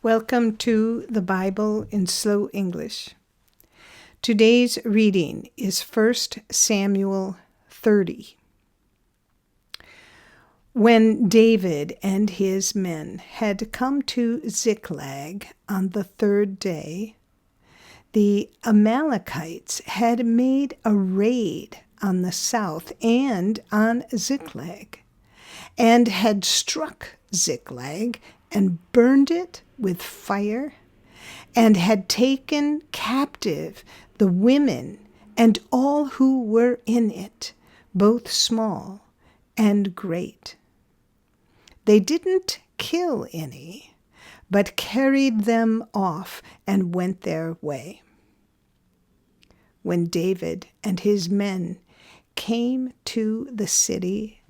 Welcome to the Bible in Slow English. Today's reading is 1 Samuel 30. When David and his men had come to Ziklag on the third day, the Amalekites had made a raid on the south and on Ziklag, and had struck Ziklag and burned it with fire, and had taken captive the women and all who were in it, both small and great. They didn't kill any, but carried them off and went their way. When David and his men came to the city,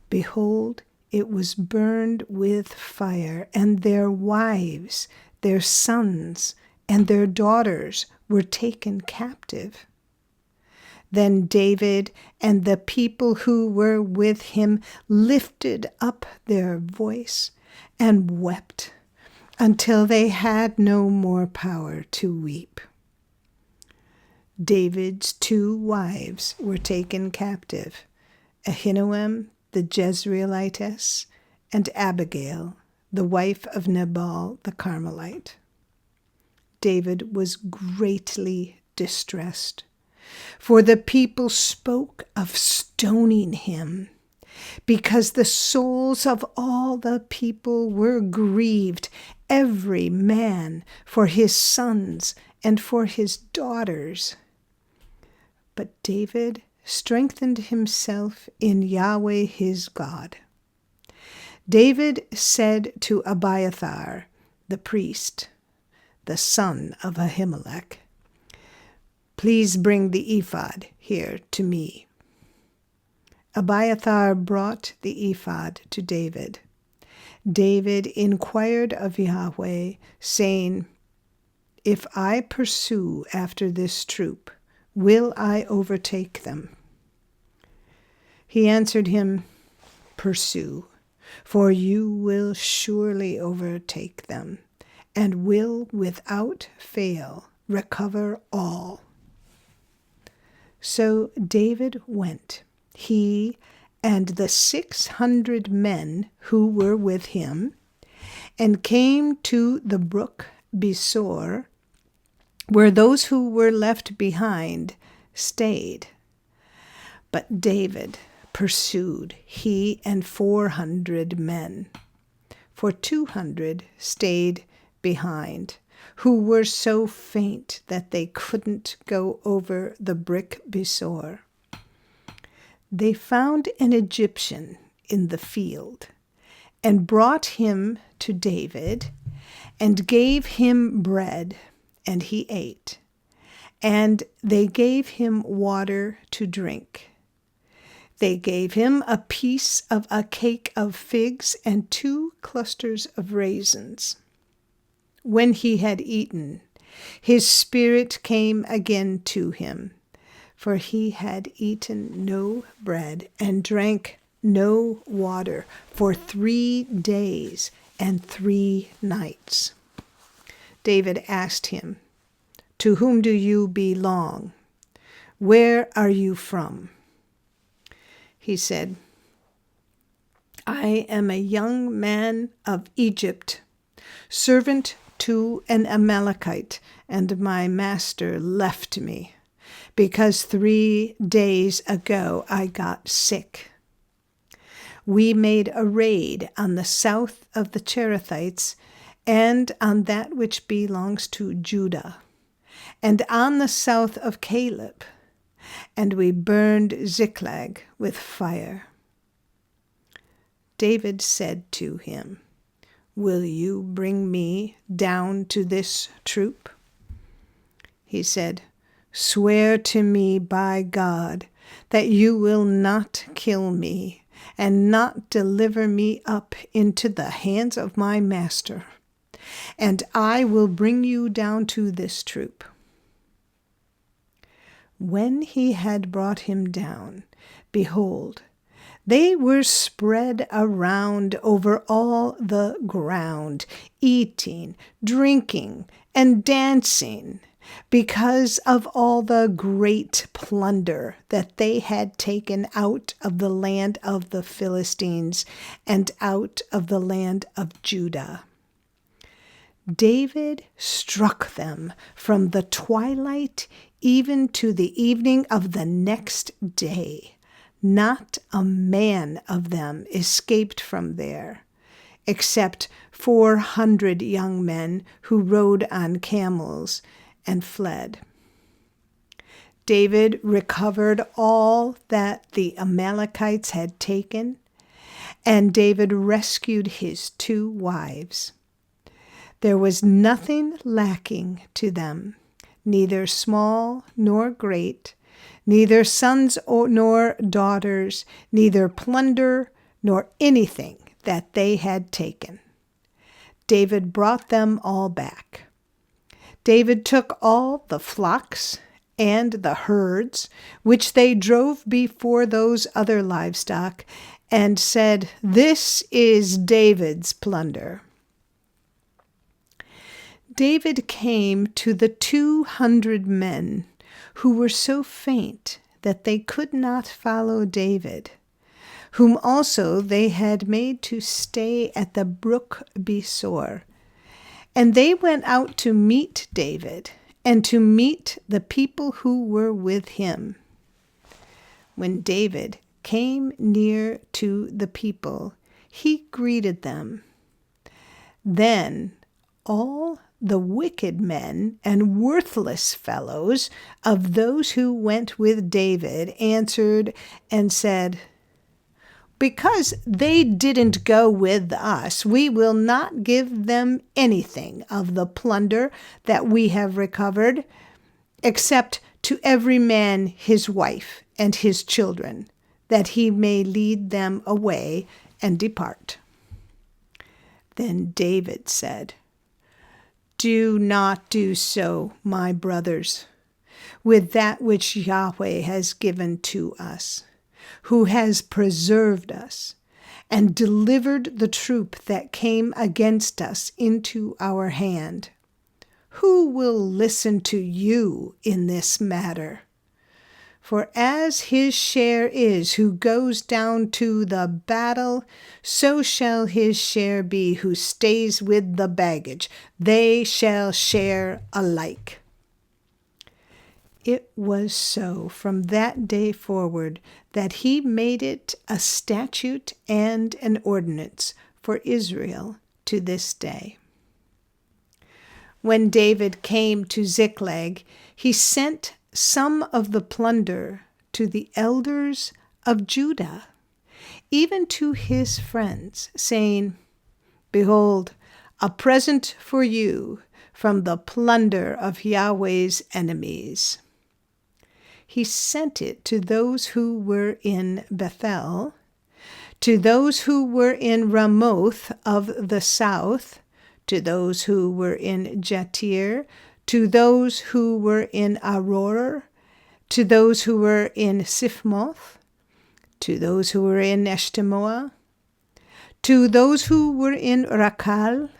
behold, it was burned with fire, and their wives, their sons, and their daughters were taken captive. Then David and the people who were with him lifted up their voice and wept until they had no more power to weep. David's 2 wives were taken captive, Ahinoam the Jezreelitess, and Abigail, the wife of Nabal the Carmelite. David was greatly distressed, for the people spoke of stoning him, because the souls of all the people were grieved, every man for his sons and for his daughters. But David strengthened himself in Yahweh his God. David said to Abiathar, the priest, the son of Ahimelech, "Please bring the ephod here to me." Abiathar brought the ephod to David. David inquired of Yahweh, saying, "If I pursue after this troop, will I overtake them?" He answered him, "Pursue, for you will surely overtake them, and will without fail recover all." So David went, he and the 600 men who were with him, and came to the brook Besor, where those who were left behind stayed. But David pursued, he and 400 men, for 200 stayed behind, who were so faint that they couldn't go over the brook Besor. They found an Egyptian in the field, and brought him to David, and gave him bread, and he ate, and they gave him water to drink. They gave him a piece of a cake of figs and 2 clusters of raisins. When he had eaten, his spirit came again to him, for he had eaten no bread and drank no water for 3 days and 3 nights. David asked him, "To whom do you belong? Where are you from?" He said, "I am a young man of Egypt, servant to an Amalekite, and my master left me, because 3 days ago I got sick. We made a raid on the south of the Cherethites, and on that which belongs to Judah, and on the south of Caleb, and we burned Ziklag with fire." David said to him, "Will you bring me down to this troop?" He said, "Swear to me by God that you will not kill me, and not deliver me up into the hands of my master, and I will bring you down to this troop." When he had brought him down, behold, They were spread around over all the ground, eating, drinking, and dancing, because of all the great plunder that they had taken out of the land of the Philistines and out of the land of Judah. David struck them from the twilight even to the evening of the next day. Not a man of them escaped from there, except 400 young men who rode on camels and fled. David recovered all that the Amalekites had taken, and David rescued his 2 wives. There was nothing lacking to them, neither small nor great, neither sons nor daughters, neither plunder nor anything that they had taken. David brought them all back. David took all the flocks and the herds, which they drove before those other livestock, and said, "This is David's plunder." David came to the 200 men who were so faint that they could not follow David, whom also they had made to stay at the brook Besor. And they went out to meet David and to meet the people who were with him. When David came near to the people, he greeted them. Then all the wicked men and worthless fellows of those who went with David answered and said, "Because they didn't go with us, we will not give them anything of the plunder that we have recovered, except to every man his wife and his children, that he may lead them away and depart." Then David said, "Do not do so, my brothers, with that which Yahweh has given to us, who has preserved us and delivered the troop that came against us into our hand. Who will listen to you in this matter? For as his share is who goes down to the battle, so shall his share be who stays with the baggage. They shall share alike." It was so from that day forward that he made it a statute and an ordinance for Israel to this day. When David came to Ziklag, he sent some of the plunder to the elders of Judah, even to his friends, saying, "Behold, a present for you from the plunder of Yahweh's enemies." He sent it to those who were in Bethel, to those who were in Ramoth of the south, to those who were in Jatir, to those who were in Aroer, to those who were in Siphmoth, to those who were in Eshtemoa, to those who were in Rakal,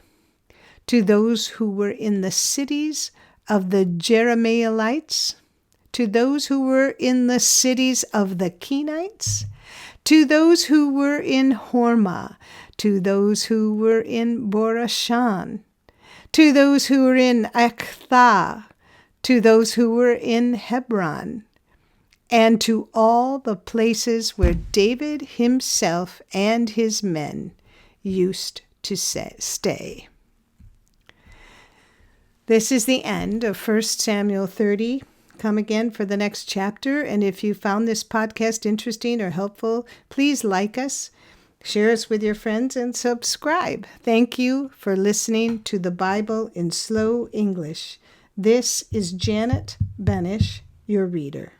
to those who were in the cities of the Jerahmeelites, to those who were in the cities of the Kenites, to those who were in Hormah, to those who were in Borashan, to those who were in Aktha, to those who were in Hebron, and to all the places where David himself and his men used to stay. This is the end of 1 Samuel 30. Come again for the next chapter, and if you found this podcast interesting or helpful, please like us, share us with your friends, and subscribe. Thank you for listening to the Bible in Slow English. This is Janet Benish, your reader.